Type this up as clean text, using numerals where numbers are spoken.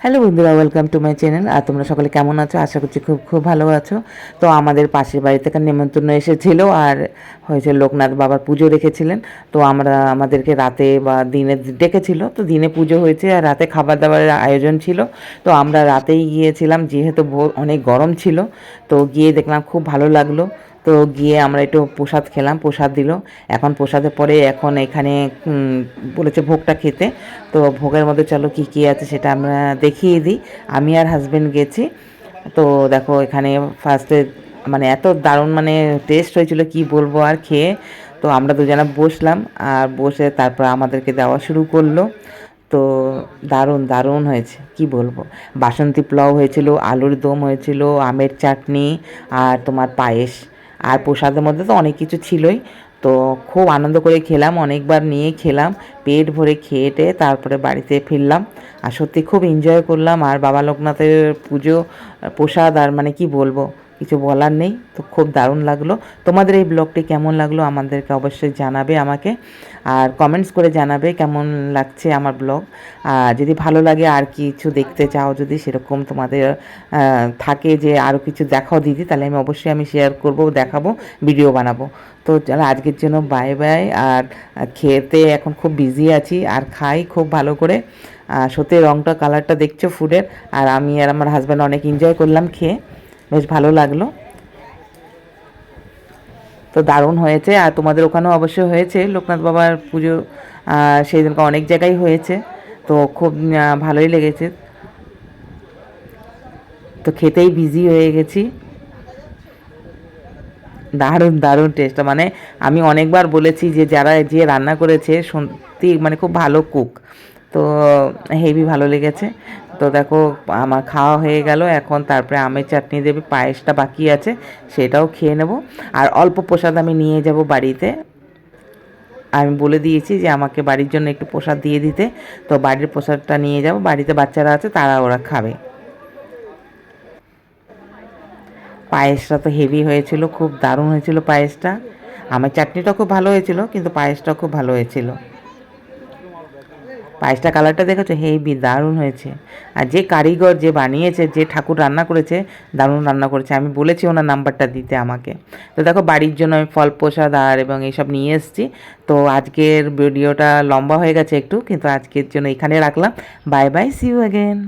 Hello বন্ধুরা, welcome to my channel. আর তোমরা সকলে কেমন আছো? আশা করছি খুব খুব ভালো আছো। তো আমাদের পাশের বাড়ি থেকে নেমন্তন্ন এসেছিল, আর হয়েছে লোকনাথ বাবার পুজো রেখেছিলেন। তো আমাদেরকে রাতে বা দিনে ডেকেছিল, তো দিনে পুজো হয়েছে আর রাতে খাবার দাবারের আয়োজন ছিল। তো আমরা রাতেই গিয়েছিলাম, যেহেতু অনেক গরম ছিল। তো গিয়ে দেখলাম খুব ভালো লাগলো। তো গিয়ে আমরা একটু প্রসাদ খেলাম, প্রসাদ দিল। এখন প্রসাদের পরে এখন এখানে বলেছে ভোগটা খেতে। তো ভোগের মধ্যে চলো কী কী আছে সেটা আমরা দেখিয়ে দিই। আমি আর হাজব্যান্ড গেছি। তো দেখো এখানে ফার্স্টে মানে এত দারুণ মানে টেস্ট হয়েছিল কি বলবো আর খেয়ে। তো আমরা দুজনে বসলাম, আর বসে তারপর আমাদেরকে দেওয়া শুরু করলো। তো দারুণ দারুণ হয়েছে কি বলবো। বাসন্তী পোলাও হয়েছিল, আলুর দম হয়েছিল, আমের চাটনি, আর তোমার পায়েস। আর প্রসাদের মধ্যে তো অনেক কিছু ছিলই। তো খুব আনন্দ করে খেলাম, অনেকবার নিয়ে খেলাম, পেট ভরে খেয়ে তারপরে বাড়িতে ফিরলাম। আর সত্যি খুব এনজয় করলাম। আর বাবা লোকনাথের পুজো, প্রসাদ, আর মানে কি বলবো, কিছু বলার নেই। তো খুব দারুণ লাগলো। তোমাদের এই ব্লগটি কেমন লাগলো আমাদেরকে অবশ্যই জানাবে আমাকে, আর কমেন্টস করে জানাবে কেমন লাগছে আমার ব্লগ। যদি ভালো লাগে আর কিছু দেখতে চাও, যদি সেরকম তোমাদের থাকে যে আরও কিছু দেখাও দিদি, তাহলে আমি শেয়ার করব, দেখাবো, ভিডিও বানাবো। তো চলো আজকের জন্য বাই বাই। আর খেতে এখন খুব বিজি আছি, আর খাই খুব ভালো করে। সত্যি রঙটা কালারটা দেখছো ফুডের, আর আমি আর আমার হাজব্যান্ড অনেক এনজয় করলাম খেয়ে, বেশ ভালো লাগলো। তো দারুণ হয়েছে। আর তোমাদের ওখানেও অবশ্যই হয়েছে লোকনাথ বাবার পুজো, সেই দিনকে অনেক জায়গায় হয়েছে। তো খুব ভালোই লেগেছে। তো খেতেই বিজি হয়ে গেছি। দারুণ দারুণ টেস্ট, মানে আমি অনেকবার বলেছি যে যে রান্না করেছে সত্যি মানে খুব ভালো কুক। তো হেভি ভালো লেগেছে। তো দেখো আমার খাওয়া হয়ে গেল, এখন তারপরে আমের চাটনি দেবে, পায়েসটা বাকি আছে, সেটাও খেয়ে নেব। আর অল্প প্রসাদ আমি নিয়ে যাব বাড়িতে। আমি বলে দিয়েছি যে আমাকে বাড়ির জন্য একটু প্রসাদ দিয়ে দিতে। তো বাড়ির প্রসাদটা নিয়ে যাব, বাড়িতে বাচ্চারা আছে তারা ওরা খাবে। পায়েসটা তো হেভি হয়েছিল, খুব দারুণ হয়েছিল পায়েসটা। আমার চাটনিটা খুব ভালো হয়েছিল, কিন্তু পায়েসটাও খুব ভালো হয়েছিল। পায়েসটা কালারটা দেখেছো, হেভি দারুণ হয়েছে। আর যে কারিগর যে বানিয়েছে, যে ঠাকুর রান্না করেছে, দারুণ রান্না করেছে। আমি বলেছি ওনার নাম্বারটা দিতে আমাকে। তো দেখো বাড়ির জন্য আমি ফল প্রসাদ আর এবং এইসব নিয়ে এসেছি। তো আজকের ভিডিওটা লম্বা হয়ে গেছে একটু, কিন্তু আজকের জন্য এখানে রাখলাম। Bye bye, see you again.